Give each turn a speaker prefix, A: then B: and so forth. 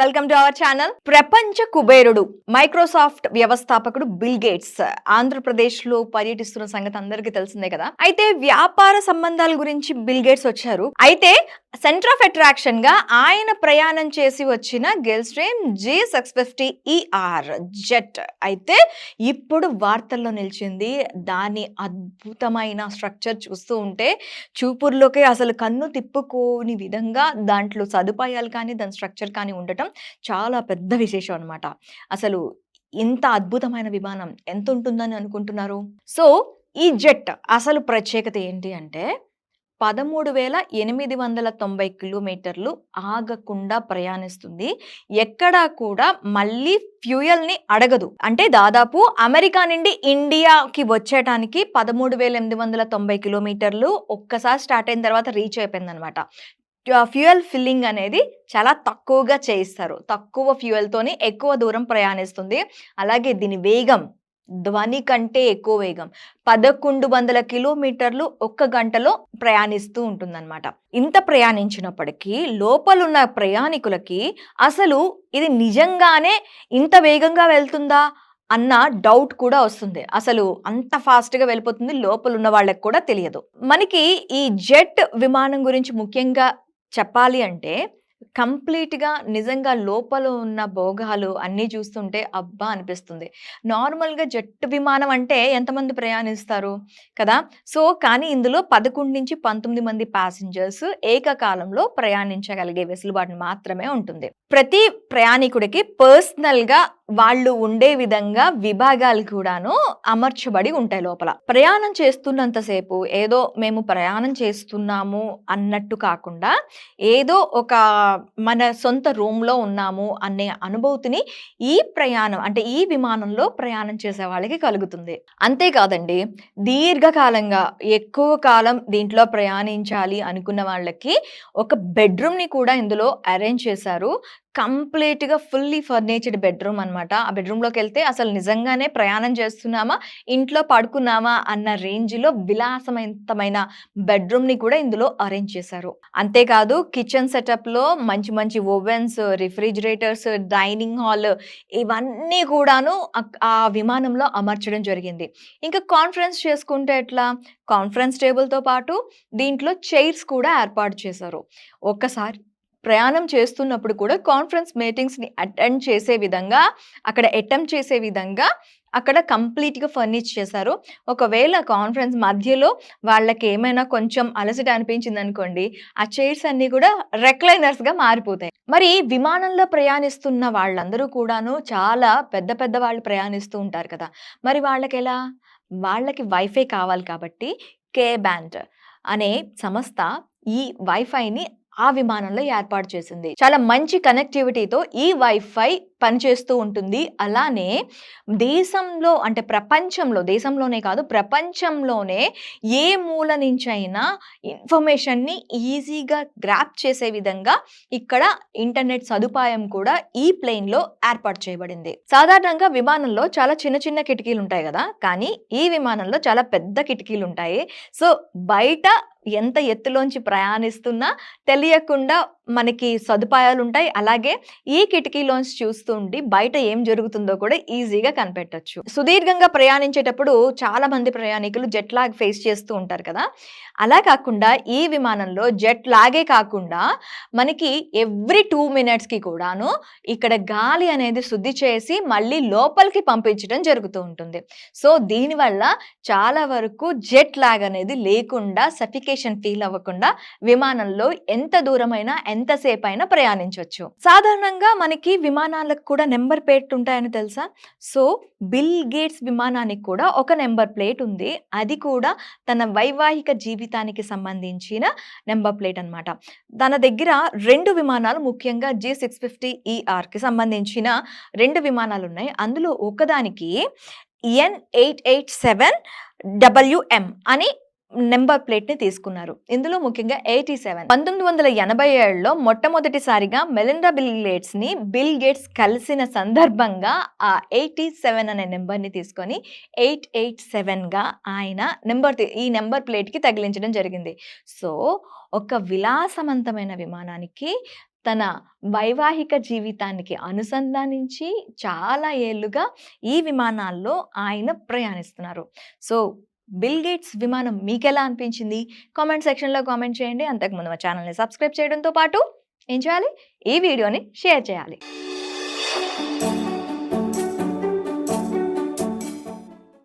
A: Welcome to our channel. ప్రపంచ కుబేరుడు Microsoft వ్యవస్థాపకుడు బిల్ గేట్స్ ఆంధ్రప్రదేశ్ లో పర్యటిస్తున్న సంగతి అందరికీ తెలిసిందే కదా. అయితే వ్యాపార సంబంధాల గురించి బిల్ గేట్స్ వచ్చారు. అయితే సెంటర్ ఆఫ్ అట్రాక్షన్ గా ఆయన ప్రయాణం చేసి వచ్చిన గెల్స్ట్రీమ్ G650ER జెట్ అయితే ఇప్పుడు వార్తల్లో నిలిచింది. దాని అద్భుతమైన స్ట్రక్చర్ చూస్తూ ఉంటే చూపుర్లోకి అసలు కన్ను తిప్పుకోని విధంగా దాంట్లో సదుపాయాలు కానీ దాని స్ట్రక్చర్ కానీ ఉండటం చాలా పెద్ద విశేషం అనమాట. అసలు ఇంత అద్భుతమైన విమానం ఎంత ఉంటుందని అనుకుంటున్నారు? సో ఈ జెట్ అసలు ప్రత్యేకత ఏంటి అంటే 13,890 కిలోమీటర్లు ఆగకుండా ప్రయాణిస్తుంది. ఎక్కడా కూడా మళ్ళీ ఫ్యూయల్‌ని అడగదు. అంటే దాదాపు అమెరికా నుండి ఇండియాకి వచ్చేటానికి 13,890 కిలోమీటర్లు ఒక్కసారి స్టార్ట్ అయిన తర్వాత రీచ్ అయిపోయిందనమాట. ఫ్యూయల్ ఫిల్లింగ్ అనేది చాలా తక్కువగా చేయిస్తారు. తక్కువ ఫ్యూయల్‌తోని ఎక్కువ దూరం ప్రయాణిస్తుంది. అలాగే దీని వేగం ధ్వని కంటే ఎక్కువ వేగం 1100 కిలోమీటర్లు ఒక్క గంటలో ప్రయాణిస్తూ ఉంటుందన్నమాట. ఇంత ప్రయాణించినప్పటికీ లోపలున్న ప్రయాణికులకి అసలు ఇది నిజంగానే ఇంత వేగంగా వెళ్తుందా అన్న డౌట్ కూడా వస్తుంది. అసలు అంత ఫాస్ట్‌గా వెళ్ళిపోతుంది లోపలున్న వాళ్ళకి కూడా తెలియదు. మనకి ఈ జెట్ విమానం గురించి ముఖ్యంగా చెప్పాలి అంటే కంప్లీట్‌గా నిజంగా లోపల ఉన్న భోగాలు అన్నీ చూస్తుంటే అబ్బా! అనిపిస్తుంది. నార్మల్‌గా జెట్ విమానం అంటే ఎంతమంది ప్రయాణిస్తారు కదా! సో, కానీ ఇందులో 11-19 మంది ప్యాసింజర్స్ ఏకకాలంలో ప్రయాణించగలిగే వెసులుబాటు మాత్రమే ఉంటుంది. ప్రతి ప్రయాణికుడికి పర్సనల్‌గా వాళ్ళు ఉండే విధంగా విభాగాలు కూడాను అమర్చబడి ఉంటాయి లోపల. ప్రయాణం చేస్తున్నంత సేపు ఏదో మేము ప్రయాణం చేస్తున్నాము అన్నట్టు కాకుండా ఏదో ఒక మన సొంత రూమ్‌లో ఉన్నాము అనే అనుభూతిని ఈ ప్రయాణం అంటే ఈ విమానంలో ప్రయాణం చేసే వాళ్ళకి కలుగుతుంది. అంతేకాదండి, దీర్ఘకాలంగా ఎక్కువ కాలం దీంట్లో ప్రయాణించాలి అనుకున్న వాళ్ళకి ఒక బెడ్‌రూమ్‌ని కూడా ఇందులో అరేంజ్ చేశారు. కంప్లీట్‌గా ఫుల్లీ ఫర్నిచర్డ్ బెడ్‌రూమ్ అనమాట. ఆ బెడ్‌రూమ్‌లోకెళ్తే అసలు నిజంగానే ప్రయాణం చేస్తున్నామా, ఇంట్లో పడుకున్నామా అన్న రేంజ్‌లో విలాసవంతమైన బెడ్‌రూమ్‌ని కూడా ఇందులో అరేంజ్ చేశారు. అంతేకాదు కిచెన్ సెటప్‌లో మంచి మంచి ఓవెన్స్, రిఫ్రిజిరేటర్స్, డైనింగ్ హాల్ ఇవన్నీ కూడాను ఆ విమానంలో అమర్చడం జరిగింది. ఇంకా కాన్ఫరెన్స్ చేసుకుంటే ఎట్లా? కాన్ఫరెన్స్ టేబుల్‌తో పాటు దీంట్లో చైర్స్ కూడా ఏర్పాటు చేశారు. ఒక్కసారి ప్రయాణం చేస్తున్నప్పుడు కూడా కాన్ఫరెన్స్ మీటింగ్స్‌ని అటెండ్ చేసే విధంగా, అక్కడ అటెంప్ట్ చేసే విధంగా అక్కడ కంప్లీట్‌గా ఫర్నిచ్ చేశారు. ఒకవేళ కాన్ఫరెన్స్ మధ్యలో వాళ్ళకేమైనా కొంచెం అలసట అనిపించిందనుకోండి, ఆ చైర్స్ అన్నీ కూడా రెక్లైనర్స్‌గా మారిపోతాయి. మరి విమానంలో ప్రయాణిస్తున్న వాళ్ళందరూ కూడాను చాలా పెద్ద పెద్ద వాళ్ళు ప్రయాణిస్తూ ఉంటారు కదా! మరి వాళ్ళకెలా? వాళ్ళకి వైఫై కావాలి కాబట్టి కే బ్యాండ్ అనే సంస్థ ఈ వైఫైని ఆ విమానంలో ఏర్పాటు చేసింది. చాలా మంచి కనెక్టివిటీతో ఈ వైఫై పనిచేస్తూ ఉంటుంది. అలానే దేశంలో అంటే ప్రపంచంలో, దేశంలోనే కాదు ప్రపంచంలోనే ఏ మూల నుంచైనా ఇన్ఫర్మేషన్‌ని ఈజీగా గ్రాబ్ చేసే విధంగా ఇక్కడ ఇంటర్నెట్ సదుపాయం కూడా ఈ ప్లేన్‌లో ఏర్పాటు చేయబడింది. సాధారణంగా విమానంలో చాలా చిన్న చిన్న కిటికీలు ఉంటాయి గదా! కానీ ఈ విమానంలో చాలా పెద్ద కిటికీలు ఉంటాయి. సో, బయట ఎంత ఎత్తులోంచి ప్రయాణిస్తున్నా తెలియకుండా మనకి సదుపాయాలుంటాయి. అలాగే ఈ కిటికీలోంచి చూస్తూ ఉండి బయట ఏం జరుగుతుందో కూడా ఈజీగా కనిపెట్టొచ్చు. సుదీర్ఘంగా ప్రయాణించేటప్పుడు చాలా మంది ప్రయాణికులు జెట్ లాగ్ ఫేస్ చేస్తూ ఉంటారు కదా! అలా కాకుండా ఈ విమానంలో జెట్ లాగే కాకుండా మనకి ఎవ్రీ 2 మినిట్స్‌కి కూడాను ఇక్కడ గాలి అనేది శుద్ధి చేసి మళ్ళీ లోపలికి పంపించడం జరుగుతూ ఉంటుంది. సో, దీనివల్ల చాలా వరకు జెట్ లాగ్ అనేది లేకుండా సఫికేషన్ ఫీల్ అవ్వకుండా విమానంలో ఎంత దూరమైనా ఎంతసేపైనా ప్రయాణించొచ్చు. సాధారణంగా మనకి విమానాలకు కూడా నంబర్ ప్లేట్ ఉంటాయని తెలుసా? సో, బిల్ గేట్స్ విమానానికి కూడా ఒక నంబర్ ప్లేట్ ఉంది. అది కూడా తన వైవాహిక జీవితానికి సంబంధించిన నంబర్ ప్లేట్ అన్నమాట. తన దగ్గర 2 విమానాలు ముఖ్యంగా G650ERకి సంబంధించిన 2 విమానాలున్నాయి. అందులో ఒకదానికి N887WM అని నంబర్ ప్లేట్‌ని తీసుకున్నారు. ఇందులో ముఖ్యంగా 87 1987లో మొట్టమొదటిసారిగా మెలిండా బిల్ గేట్స్‌ని బిల్ గేట్స్ కలిసిన సందర్భంగా ఆ 87 అనే నంబర్‌ని తీసుకొని 887గా ఆయన ఈ నంబర్ ప్లేట్‌కి తగిలించడం జరిగింది. సో, ఒక విలాసవంతమైన విమానానికి తన వైవాహిక జీవితానికి అనుసంధానించి చాలా ఏళ్లుగా ఈ విమానాల్లో ఆయన ప్రయాణిస్తున్నారు. సో, బిల్ గేట్స్ విమానం మీకెలా అనిపించింది? కామెంట్ సెక్షన్‌లో కామెంట్ చేయండి. అంతకుముందు మా ఛానెల్‌ని సబ్స్క్రైబ్ చేయడంతో పాటు ఏం చేయాలి? ఈ వీడియోని షేర్ చేయాలి.